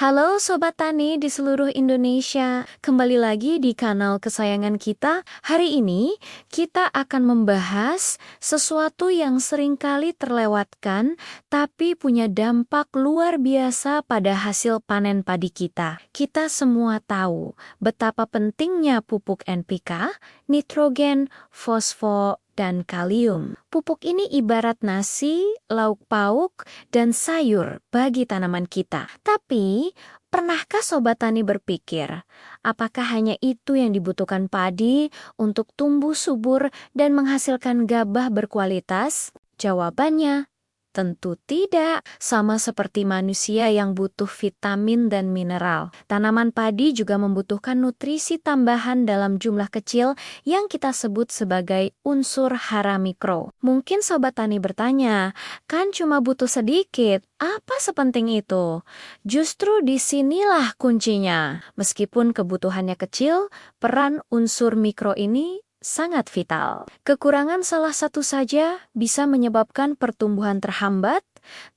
Halo Sobat Tani di seluruh Indonesia, kembali lagi di kanal kesayangan kita. Hari ini kita akan membahas sesuatu yang seringkali terlewatkan tapi punya dampak luar biasa pada hasil panen padi kita. Kita semua tahu betapa pentingnya pupuk NPK, nitrogen, fosfor, dan kalium. Pupuk ini ibarat nasi, lauk pauk, dan sayur bagi tanaman kita. Tapi, pernahkah Sobat Tani berpikir, apakah hanya itu yang dibutuhkan padi untuk tumbuh subur dan menghasilkan gabah berkualitas? Jawabannya, tentu tidak. Sama seperti manusia yang butuh vitamin dan mineral, tanaman padi juga membutuhkan nutrisi tambahan dalam jumlah kecil yang kita sebut sebagai unsur hara mikro. Mungkin Sobat Tani bertanya, kan cuma butuh sedikit, apa sepenting itu? Justru disinilah kuncinya. Meskipun kebutuhannya kecil, peran unsur mikro ini sangat vital. Kekurangan salah satu saja bisa menyebabkan pertumbuhan terhambat,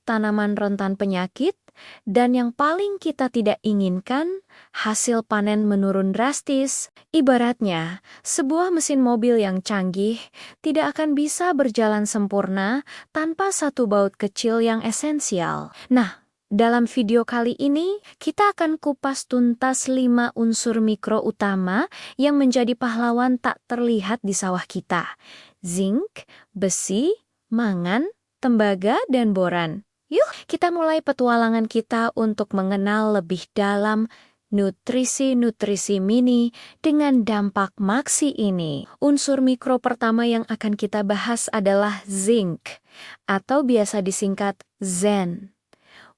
tanaman rentan penyakit, dan yang paling kita tidak inginkan, hasil panen menurun drastis. Ibaratnya, sebuah mesin mobil yang canggih tidak akan bisa berjalan sempurna tanpa satu baut kecil yang esensial. Nah, dalam video kali ini, kita akan kupas tuntas 5 unsur mikro utama yang menjadi pahlawan tak terlihat di sawah kita. Zinc, besi, mangan, tembaga, dan boran. Yuk, kita mulai petualangan kita untuk mengenal lebih dalam nutrisi-nutrisi mini dengan dampak maksi ini. Unsur mikro pertama yang akan kita bahas adalah zinc, atau biasa disingkat Zen.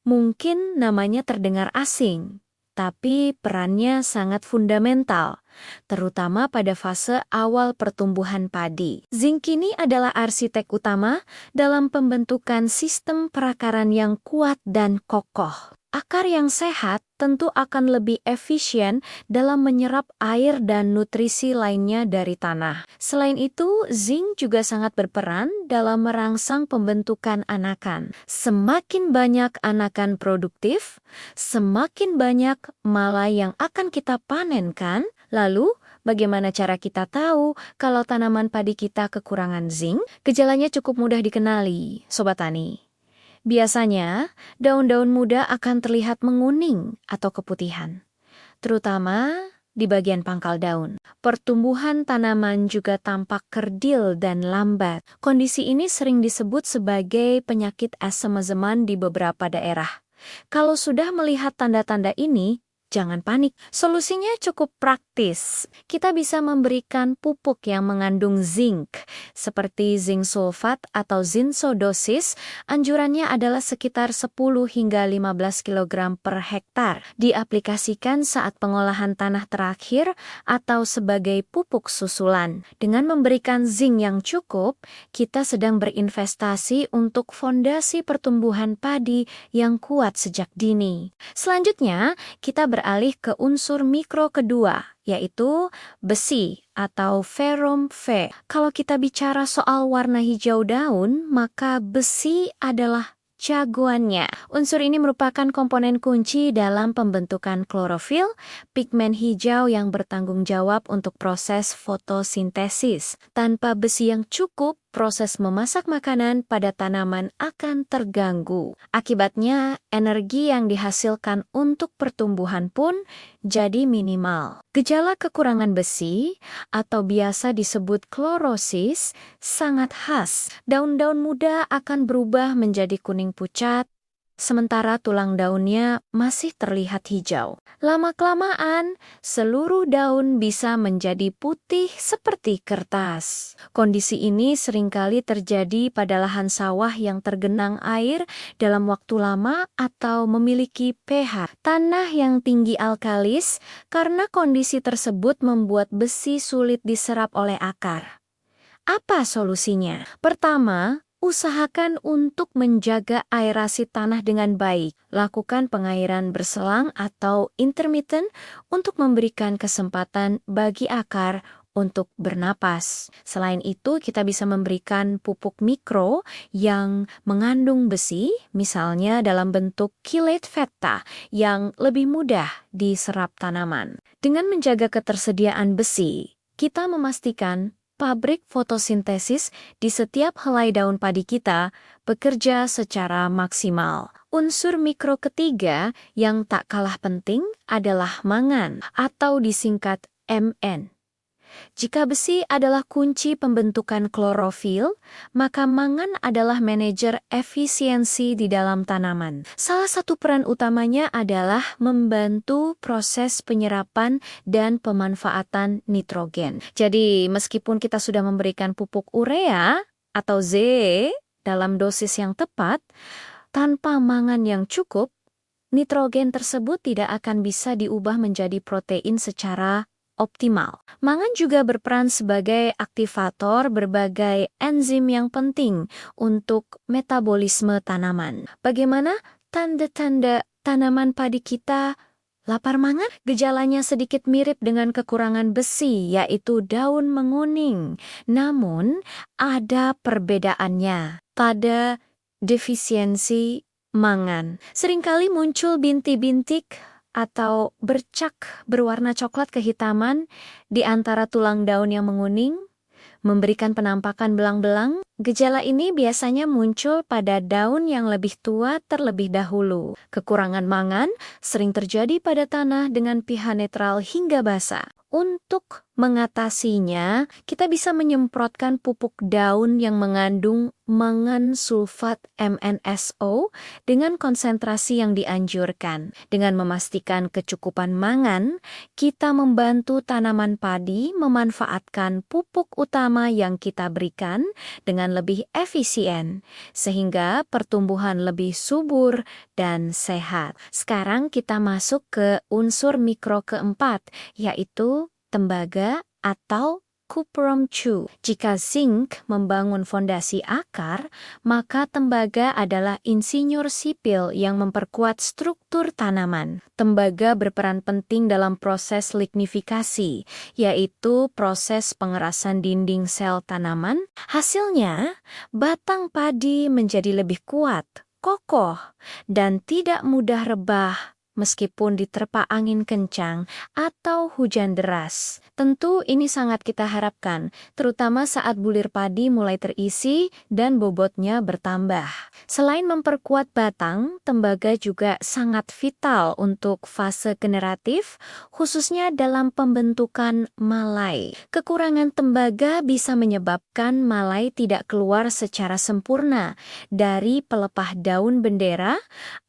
Mungkin namanya terdengar asing, tapi perannya sangat fundamental, terutama pada fase awal pertumbuhan padi. Zinc ini adalah arsitek utama dalam pembentukan sistem perakaran yang kuat dan kokoh. Akar yang sehat tentu akan lebih efisien dalam menyerap air dan nutrisi lainnya dari tanah. Selain itu, zinc juga sangat berperan dalam merangsang pembentukan anakan. Semakin banyak anakan produktif, semakin banyak malai yang akan kita panenkan. Lalu, bagaimana cara kita tahu kalau tanaman padi kita kekurangan zinc? Gejalanya cukup mudah dikenali, Sobat Tani. Biasanya, daun-daun muda akan terlihat menguning atau keputihan, terutama di bagian pangkal daun. Pertumbuhan tanaman juga tampak kerdil dan lambat. Kondisi ini sering disebut sebagai penyakit asem-aseman di beberapa daerah. Kalau sudah melihat tanda-tanda ini, jangan panik. Solusinya cukup praktis. Kita bisa memberikan pupuk yang mengandung zinc, seperti zinc sulfat atau zinsodosis. Anjurannya adalah sekitar 10 hingga 15 kg per hektar. Diaplikasikan saat pengolahan tanah terakhir atau sebagai pupuk susulan. Dengan memberikan zinc yang cukup, kita sedang berinvestasi untuk fondasi pertumbuhan padi yang kuat sejak dini. Selanjutnya, kita beralih ke unsur mikro kedua, yaitu besi atau ferrum Fe. Kalau kita bicara soal warna hijau daun, maka besi adalah jagoannya. Unsur ini merupakan komponen kunci dalam pembentukan klorofil, pigmen hijau yang bertanggung jawab untuk proses fotosintesis. Tanpa besi yang cukup, proses memasak makanan pada tanaman akan terganggu. Akibatnya, energi yang dihasilkan untuk pertumbuhan pun jadi minimal. Gejala kekurangan besi, atau biasa disebut klorosis, sangat khas. Daun-daun muda akan berubah menjadi kuning pucat, sementara tulang daunnya masih terlihat hijau. Lama-kelamaan, seluruh daun bisa menjadi putih seperti kertas. Kondisi ini seringkali terjadi pada lahan sawah yang tergenang air dalam waktu lama atau memiliki pH tanah yang tinggi alkalis, karena kondisi tersebut membuat besi sulit diserap oleh akar. Apa solusinya? Pertama, usahakan untuk menjaga aerasi tanah dengan baik. Lakukan pengairan berselang atau intermittent untuk memberikan kesempatan bagi akar untuk bernapas. Selain itu, kita bisa memberikan pupuk mikro yang mengandung besi, misalnya dalam bentuk chelate feta yang lebih mudah diserap tanaman. Dengan menjaga ketersediaan besi, kita memastikan pabrik fotosintesis di setiap helai daun padi kita bekerja secara maksimal. Unsur mikro ketiga yang tak kalah penting adalah mangan atau disingkat Mn. Jika besi adalah kunci pembentukan klorofil, maka mangan adalah manajer efisiensi di dalam tanaman. Salah satu peran utamanya adalah membantu proses penyerapan dan pemanfaatan nitrogen. Jadi, meskipun kita sudah memberikan pupuk urea atau Z dalam dosis yang tepat, tanpa mangan yang cukup, nitrogen tersebut tidak akan bisa diubah menjadi protein secara optimal. Mangan juga berperan sebagai aktivator berbagai enzim yang penting untuk metabolisme tanaman. Bagaimana tanda-tanda tanaman padi kita lapar mangan? Gejalanya sedikit mirip dengan kekurangan besi, yaitu daun menguning. Namun, ada perbedaannya pada defisiensi mangan. Seringkali muncul bintik-bintik atau bercak berwarna coklat kehitaman di antara tulang daun yang menguning, memberikan penampakan belang-belang. Gejala ini biasanya muncul pada daun yang lebih tua terlebih dahulu. Kekurangan mangan sering terjadi pada tanah dengan pH netral hingga basah. Untuk mengatasinya, kita bisa menyemprotkan pupuk daun yang mengandung mangan sulfat MnSO dengan konsentrasi yang dianjurkan. Dengan memastikan kecukupan mangan, kita membantu tanaman padi memanfaatkan pupuk utama yang kita berikan dengan lebih efisien, sehingga pertumbuhan lebih subur dan sehat. Sekarang kita masuk ke unsur mikro keempat, yaitu tembaga atau Cuprum Chu. Jika zinc membangun fondasi akar, maka tembaga adalah insinyur sipil yang memperkuat struktur tanaman. Tembaga berperan penting dalam proses lignifikasi, yaitu proses pengerasan dinding sel tanaman. Hasilnya, batang padi menjadi lebih kuat, kokoh, dan tidak mudah rebah meskipun diterpa angin kencang atau hujan deras. Tentu ini sangat kita harapkan, terutama saat bulir padi mulai terisi dan bobotnya bertambah. Selain memperkuat batang, tembaga juga sangat vital untuk fase generatif, khususnya dalam pembentukan malai. Kekurangan tembaga bisa menyebabkan malai tidak keluar secara sempurna dari pelepah daun bendera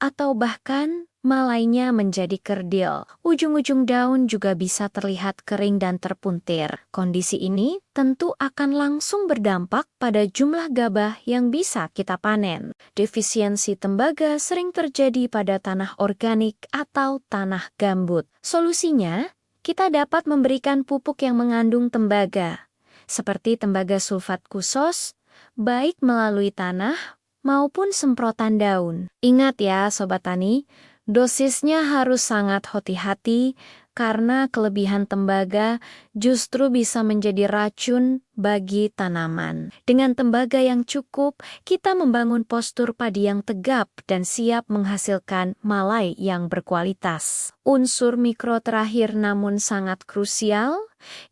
atau bahkan malainya menjadi kerdil. Ujung-ujung daun juga bisa terlihat kering dan terpuntir. Kondisi ini tentu akan langsung berdampak pada jumlah gabah yang bisa kita panen. Defisiensi tembaga sering terjadi pada tanah organik atau tanah gambut. Solusinya, kita dapat memberikan pupuk yang mengandung tembaga, seperti tembaga sulfat khusus, baik melalui tanah maupun semprotan daun. Ingat ya Sobat Tani, dosisnya harus sangat hati-hati karena kelebihan tembaga justru bisa menjadi racun bagi tanaman. Dengan tembaga yang cukup, kita membangun postur padi yang tegap dan siap menghasilkan malai yang berkualitas. Unsur mikro terakhir namun sangat krusial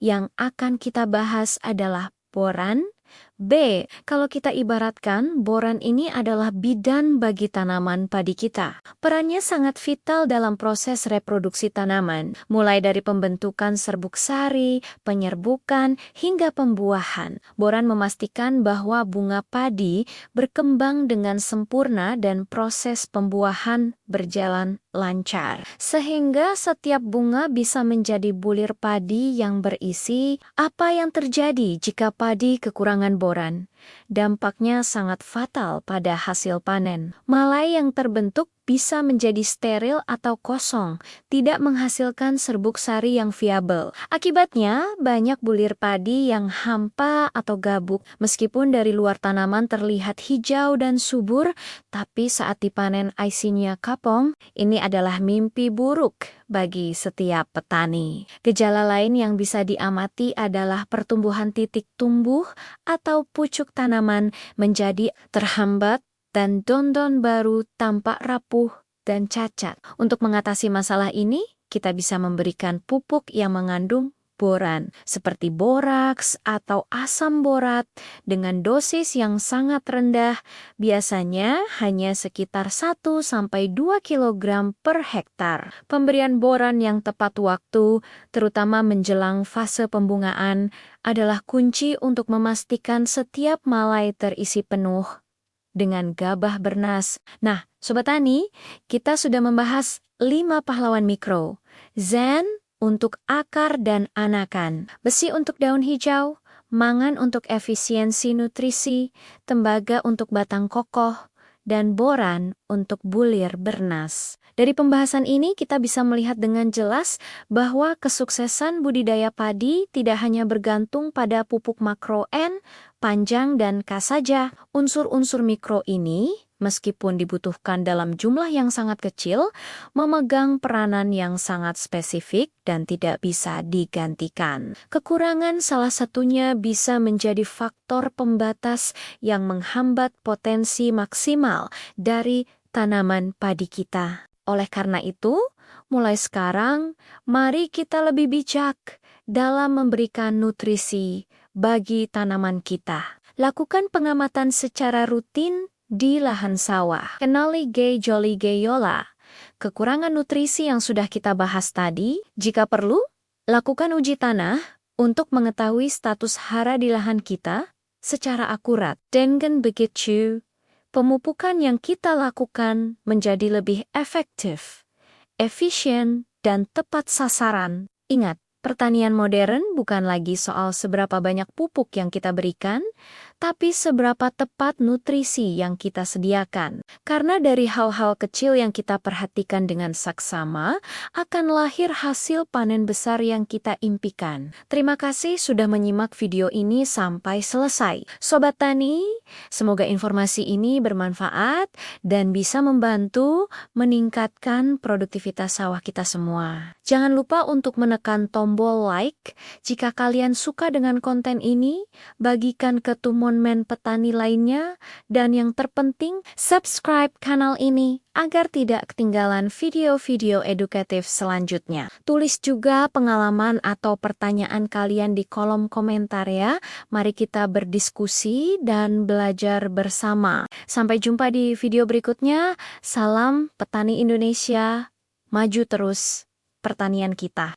yang akan kita bahas adalah boran. B. Kalau kita ibaratkan, boran ini adalah bidan bagi tanaman padi kita. Perannya sangat vital dalam proses reproduksi tanaman, mulai dari pembentukan serbuk sari, penyerbukan, hingga pembuahan. Boran memastikan bahwa bunga padi berkembang dengan sempurna dan proses pembuahan berjalan lancar, sehingga setiap bunga bisa menjadi bulir padi yang berisi. Apa yang terjadi jika padi kekurangan boran? Dampaknya sangat fatal pada hasil panen. Malai yang terbentuk bisa menjadi steril atau kosong, tidak menghasilkan serbuk sari yang viabel. Akibatnya, banyak bulir padi yang hampa atau gabuk. Meskipun dari luar tanaman terlihat hijau dan subur, tapi saat dipanen isinya kapong, ini adalah mimpi buruk bagi setiap petani. Gejala lain yang bisa diamati adalah pertumbuhan titik tumbuh atau pucuk tanaman menjadi terhambat dan daun-daun baru tampak rapuh dan cacat. Untuk mengatasi masalah ini, kita bisa memberikan pupuk yang mengandung boran, seperti boraks atau asam borat dengan dosis yang sangat rendah, biasanya hanya sekitar 1-2 kg per hektar. Pemberian boran yang tepat waktu, terutama menjelang fase pembungaan, adalah kunci untuk memastikan setiap malai terisi penuh dengan gabah bernas. Nah, Sobat Tani, kita sudah membahas 5 pahlawan mikro. Zen untuk akar dan anakan, besi untuk daun hijau, mangan untuk efisiensi nutrisi, tembaga untuk batang kokoh, dan boran untuk bulir bernas. Dari pembahasan ini kita bisa melihat dengan jelas bahwa kesuksesan budidaya padi tidak hanya bergantung pada pupuk makro N, panjang, dan K saja. Unsur-unsur mikro ini, meskipun dibutuhkan dalam jumlah yang sangat kecil, memegang peranan yang sangat spesifik dan tidak bisa digantikan. Kekurangan salah satunya bisa menjadi faktor pembatas yang menghambat potensi maksimal dari tanaman padi kita. Oleh karena itu, mulai sekarang, mari kita lebih bijak dalam memberikan nutrisi bagi tanaman kita. Lakukan pengamatan secara rutin di lahan sawah. Kenali Gay-Jolly-Gayola. Kekurangan nutrisi yang sudah kita bahas tadi, jika perlu, lakukan uji tanah untuk mengetahui status hara di lahan kita secara akurat. Dengan begitu, pemupukan yang kita lakukan menjadi lebih efektif, efisien, dan tepat sasaran. Ingat, pertanian modern bukan lagi soal seberapa banyak pupuk yang kita berikan, tapi seberapa tepat nutrisi yang kita sediakan. Karena dari hal-hal kecil yang kita perhatikan dengan saksama, akan lahir hasil panen besar yang kita impikan. Terima kasih sudah menyimak video ini sampai selesai. Sobat Tani, semoga informasi ini bermanfaat dan bisa membantu meningkatkan produktivitas sawah kita semua. Jangan lupa untuk menekan tombol like jika kalian suka dengan konten ini, bagikan ke teman petani lainnya, dan yang terpenting, subscribe kanal ini agar tidak ketinggalan video-video edukatif selanjutnya. Tulis juga pengalaman atau pertanyaan kalian di kolom komentar ya. Mari kita berdiskusi dan belajar bersama. Sampai jumpa di video berikutnya. Salam petani Indonesia, maju terus pertanian kita.